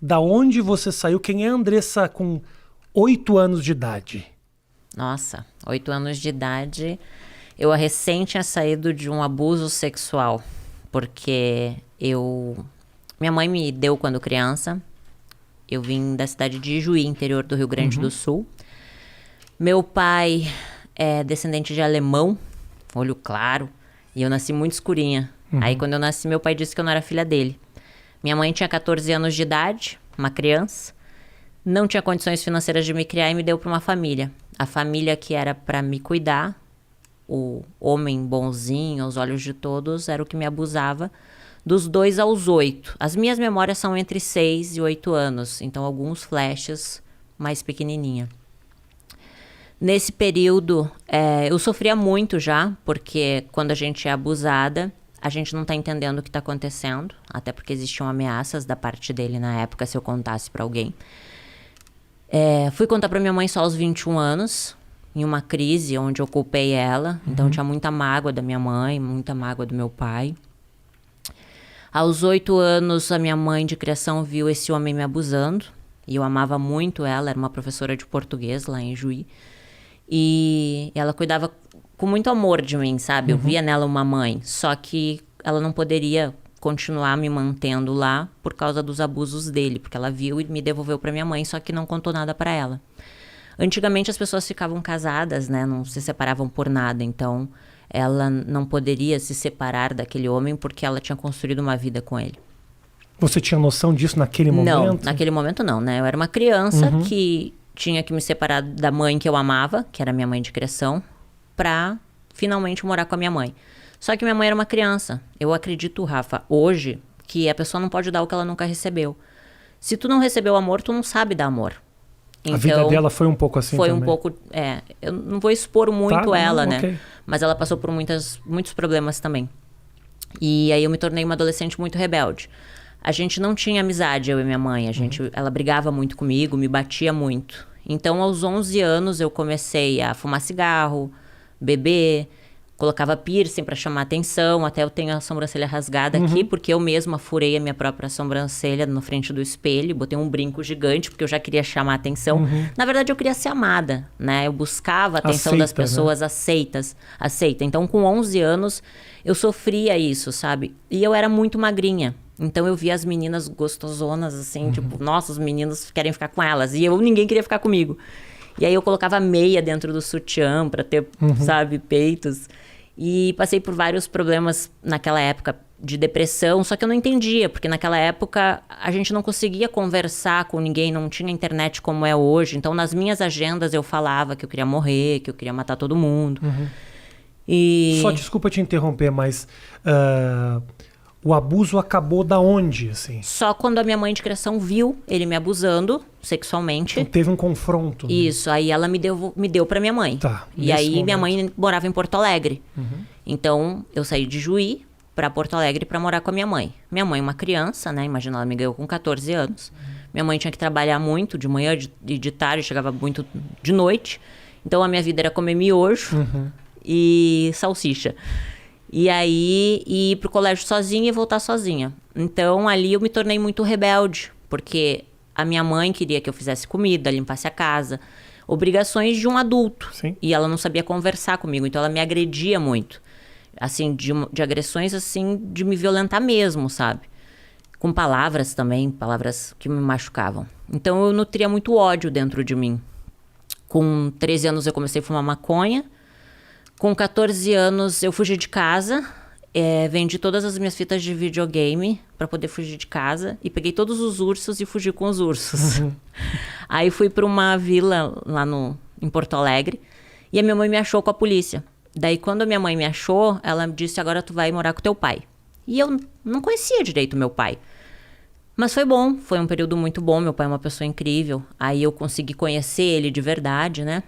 da onde você saiu? Quem é a Andressa com 8 anos de idade? Nossa, 8 anos de idade, eu recém tinha saído de um abuso sexual, porque minha mãe me deu quando criança, eu vim da cidade de Ijuí, interior do Rio Grande do Sul. Meu pai é descendente de alemão, olho claro, e eu nasci muito escurinha. Aí quando eu nasci, meu pai disse que eu não era filha dele. Minha mãe tinha 14 anos de idade, uma criança, não tinha condições financeiras de me criar e me deu para uma família. A família que era para me cuidar, o homem bonzinho, aos olhos de todos, era o que me abusava, dos 2 aos 8. As minhas memórias são entre 6 e 8 anos, então alguns flashes mais pequenininha. Nesse período, eu sofria muito já, porque quando a gente é abusada, a gente não tá entendendo o que tá acontecendo, até porque existiam ameaças da parte dele na época, se eu contasse pra alguém. Fui contar pra minha mãe só aos 21 anos, em uma crise onde eu culpei ela. Então eu tinha muita mágoa da minha mãe, muita mágoa do meu pai. Aos 8 anos, a minha mãe de criação viu esse homem me abusando. E eu amava muito ela, era uma professora de português lá em Juí. E ela cuidava com muito amor de mim, sabe? Eu via nela uma mãe, só que ela não poderia continuar me mantendo lá por causa dos abusos dele, porque ela viu e me devolveu para minha mãe, só que não contou nada para ela. Antigamente as pessoas ficavam casadas, né? Não se separavam por nada, então ela não poderia se separar daquele homem porque ela tinha construído uma vida com ele. Você tinha noção disso naquele momento? Não, naquele momento não, né? Eu era uma criança que tinha que me separar da mãe que eu amava, que era minha mãe de criação, pra finalmente morar com a minha mãe. Só que minha mãe era uma criança. Eu acredito, Rafa, hoje, que a pessoa não pode dar o que ela nunca recebeu. Se tu não recebeu amor, tu não sabe dar amor. Então, a vida dela foi um pouco assim foi também. um pouco... eu não vou expor muito ela, né? Okay. Mas ela passou por muitos problemas também. E aí eu me tornei uma adolescente muito rebelde. A gente não tinha amizade, eu e minha mãe. Ela brigava muito comigo, me batia muito. Então, aos 11 anos, eu comecei a fumar cigarro, beber, colocava piercing para chamar atenção. Até eu tenho a sobrancelha rasgada aqui, porque eu mesma furei a minha própria sobrancelha na frente do espelho. Botei um brinco gigante, porque eu já queria chamar atenção. Na verdade, eu queria ser amada, né? Eu buscava a atenção das pessoas, né? Aceita. Então, com 11 anos, eu sofria isso, sabe? E eu era muito magrinha. Então, eu via as meninas gostosonas, assim, tipo, nossa, os meninos querem ficar com elas. E ninguém queria ficar comigo. E aí, eu colocava meia dentro do sutiã pra ter, sabe, peitos. E passei por vários problemas naquela época de depressão, só que eu não entendia, porque naquela época a gente não conseguia conversar com ninguém, não tinha internet como é hoje. Então, nas minhas agendas, eu falava que eu queria morrer, que eu queria matar todo mundo. Só desculpa te interromper, mas... o abuso acabou da onde, assim? Só quando a minha mãe de criação viu ele me abusando sexualmente. Então teve um confronto. Né? Isso, aí ela me deu pra minha mãe. Tá, e aí momento. minha mãe morava em Porto Alegre. Então eu saí de Juí pra Porto Alegre pra morar com a minha mãe. Minha mãe, uma criança, né? Imagina, ela me ganhou com 14 anos. Minha mãe tinha que trabalhar muito de manhã e de tarde, chegava muito de noite. Então a minha vida era comer miojo e salsicha. E aí, ir pro colégio sozinha e voltar sozinha. Então, ali eu me tornei muito rebelde. Porque a minha mãe queria que eu fizesse comida, limpasse a casa. Obrigações de um adulto. Sim. E ela não sabia conversar comigo. Então, ela me agredia muito. Assim, de agressões, assim, de me violentar mesmo, sabe? Com palavras também, palavras que me machucavam. Então, eu nutria muito ódio dentro de mim. Com 13 anos, eu comecei a fumar maconha. Com 14 anos, eu fugi de casa, vendi todas as minhas fitas de videogame para poder fugir de casa e peguei todos os ursos e fugi com os ursos. Aí fui para uma vila lá em Porto Alegre e a minha mãe me achou com a polícia. Daí, quando a minha mãe me achou, ela disse, agora tu vai morar com teu pai. E eu não conhecia direito meu pai. Mas foi bom, foi um período muito bom, meu pai é uma pessoa incrível. Aí eu consegui conhecer ele de verdade, né?